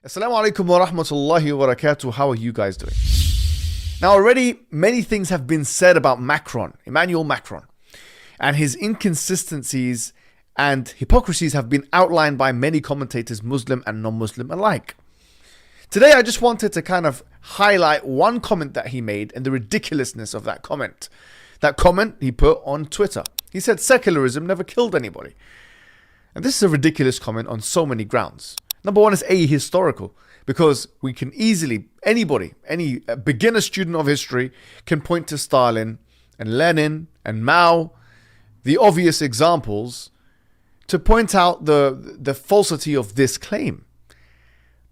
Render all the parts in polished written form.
Assalamu alaikum wa rahmatullahi wa barakatuh. How are you guys doing? Now, already many things have been said about Emmanuel Macron, and his inconsistencies and hypocrisies have been outlined by many commentators, Muslim and non-Muslim alike. Today, I just wanted to kind of highlight one comment that he made and the ridiculousness of that comment. That comment he put on Twitter. He said, secularism never killed anybody. And this is a ridiculous comment on so many grounds. Number one is ahistorical, because we can easily, any beginner student of history can point to Stalin and Lenin and Mao, the obvious examples, to point out the falsity of this claim.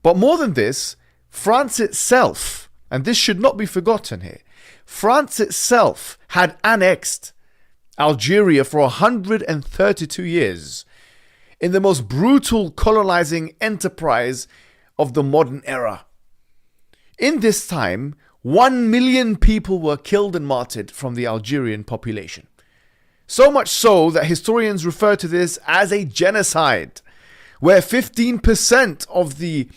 But more than this, France itself, and this should not be forgotten here, France itself had annexed Algeria for 132 years in the most brutal colonizing enterprise of the modern era. In this time, 1 million people were killed and martyred from the Algerian population. So much so that historians refer to this as a genocide, where 15% of the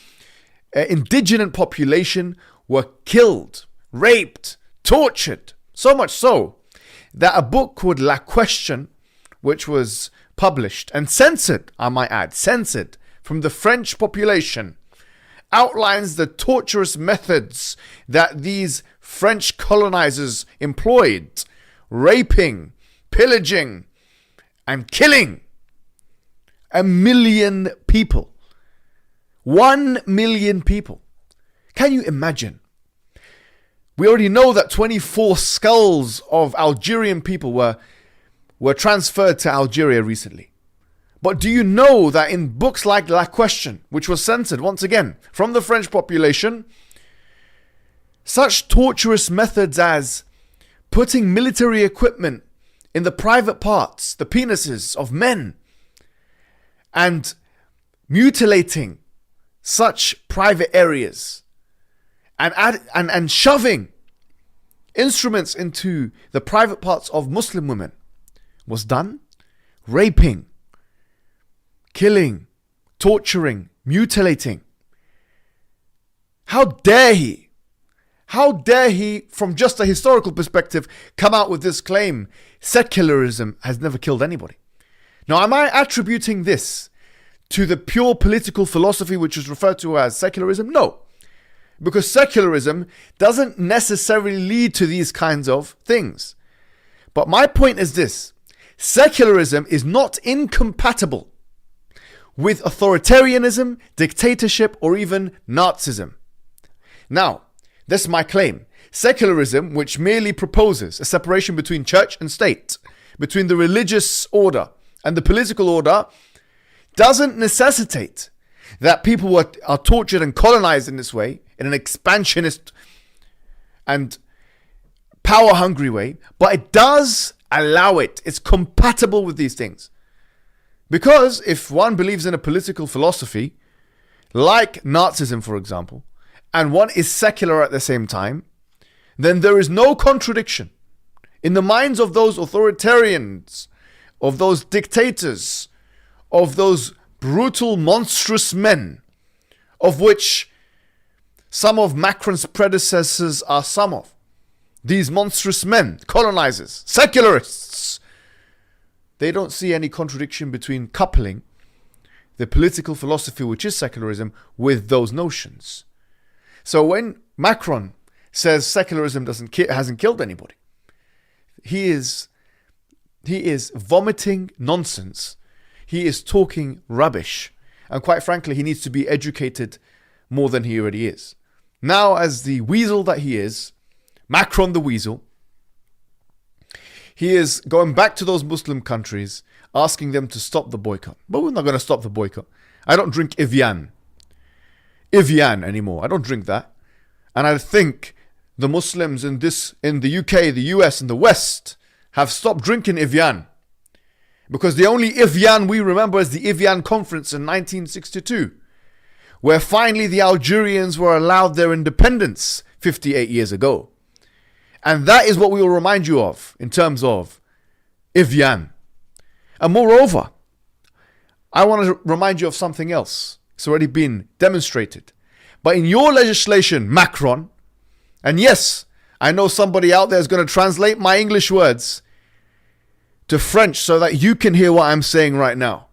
indigenous population were killed, raped, tortured. So much so that a book called La Question, which was published and censored, I might add, censored from the French population, outlines the torturous methods that these French colonizers employed, raping, pillaging, and killing 1 million people. 1 million people. Can you imagine? We already know that 24 skulls of Algerian people were transferred to Algeria recently. But do you know that in books like La Question, which was censored once again from the French population, such torturous methods as putting military equipment in the private parts, the penises of men, and mutilating such private areas, and shoving instruments into the private parts of Muslim women was done? Raping, killing, torturing, mutilating. How dare he? How dare he, from just a historical perspective, come out with this claim, secularism has never killed anybody? Now, am I attributing this to the pure political philosophy which is referred to as secularism? No. Because secularism doesn't necessarily lead to these kinds of things. But my point is this: secularism is not incompatible with authoritarianism, dictatorship, or even Nazism. Now, this is my claim. Secularism, which merely proposes a separation between church and state, between the religious order and the political order, doesn't necessitate that people are tortured and colonized in this way, in an expansionist and power-hungry way, but it does allow it. It's compatible with these things. Because if one believes in a political philosophy, like Nazism, for example, and one is secular at the same time, then there is no contradiction in the minds of those authoritarians, of those dictators, of those brutal, monstrous men, of which some of Macron's predecessors are some of. These monstrous men, colonizers, secularists, they don't see any contradiction between coupling the political philosophy, which is secularism, with those notions. So when Macron says secularism hasn't killed anybody, he is vomiting nonsense. He is talking rubbish. And quite frankly, he needs to be educated more than he already is. Now, as the weasel that he is, Macron the weasel, he is going back to those Muslim countries, asking them to stop the boycott. But we're not going to stop the boycott. I don't drink Evian anymore. I don't drink that. And I think the Muslims in the UK, the US, and the West have stopped drinking Evian. Because the only Evian we remember is the Evian conference in 1962, where finally the Algerians were allowed their independence 58 years ago. And that is what we will remind you of in terms of Evian. And moreover, I want to remind you of something else. It's already been demonstrated But in your legislation, Macron, and yes, I know somebody out there is going to translate my English words to French so that you can hear what I'm saying right now.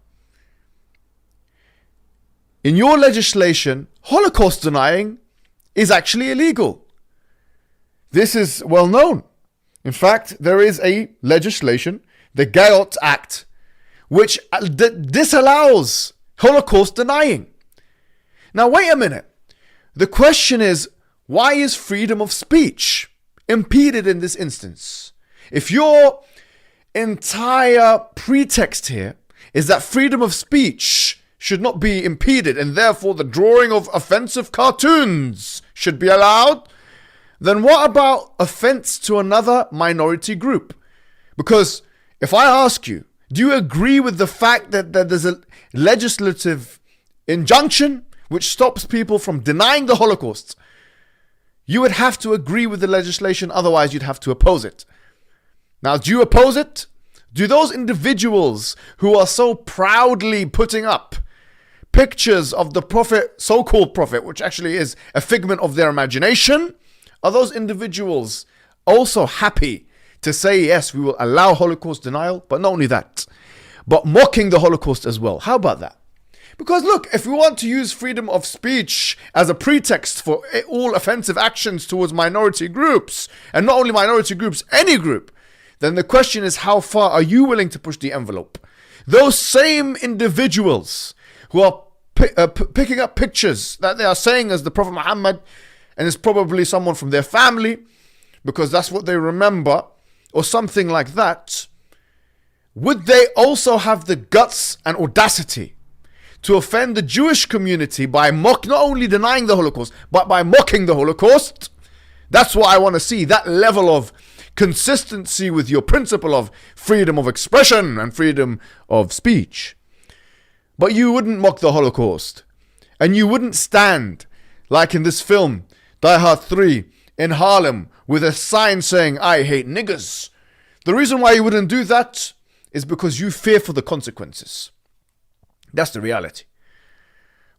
In your legislation, Holocaust denying is actually illegal. This is well known. In fact, there is a legislation, the Gayot Act, which disallows Holocaust denying. Now, wait a minute. The question is, why is freedom of speech impeded in this instance? If your entire pretext here is that freedom of speech should not be impeded and therefore the drawing of offensive cartoons should be allowed, then what about offense to another minority group? Because if I ask you, do you agree with the fact that there's a legislative injunction which stops people from denying the Holocaust? You would have to agree with the legislation, otherwise you'd have to oppose it. Now, do you oppose it? Do those individuals who are so proudly putting up pictures of the prophet, so-called prophet, which actually is a figment of their imagination, are those individuals also happy to say, yes, we will allow Holocaust denial, but not only that, but mocking the Holocaust as well? How about that? Because look, if we want to use freedom of speech as a pretext for all offensive actions towards minority groups, and not only minority groups, any group, then the question is, how far are you willing to push the envelope? Those same individuals who are picking up pictures that they are saying as the Prophet Muhammad, and it's probably someone from their family, because that's what they remember, or something like that, would they also have the guts and audacity to offend the Jewish community by not only denying the Holocaust, but by mocking the Holocaust? That's what I want to see, that level of consistency with your principle of freedom of expression and freedom of speech. But you wouldn't mock the Holocaust, and you wouldn't stand, like in this film, Die Hard 3, in Harlem, with a sign saying, I hate niggers. The reason why you wouldn't do that is because you fear for the consequences. That's the reality.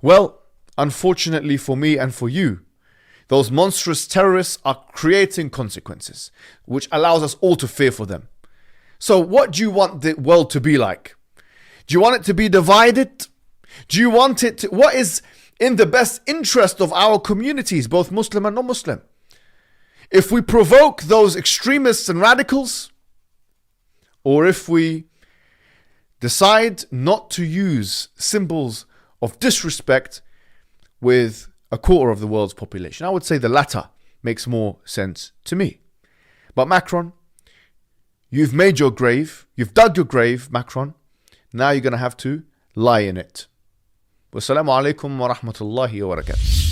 Well, unfortunately for me and for you, those monstrous terrorists are creating consequences, which allows us all to fear for them. So what do you want the world to be like? Do you want it to be divided? Do you want it to, what is in the best interest of our communities, both Muslim and non-Muslim? If we provoke those extremists and radicals, or if we decide not to use symbols of disrespect with a quarter of the world's population. I would say the latter makes more sense to me. But Macron, you've made your grave, you've dug your grave, Macron. Now you're going to have to lie in it. Wassalamu alaikum wa rahmatullahi wa barakatuh.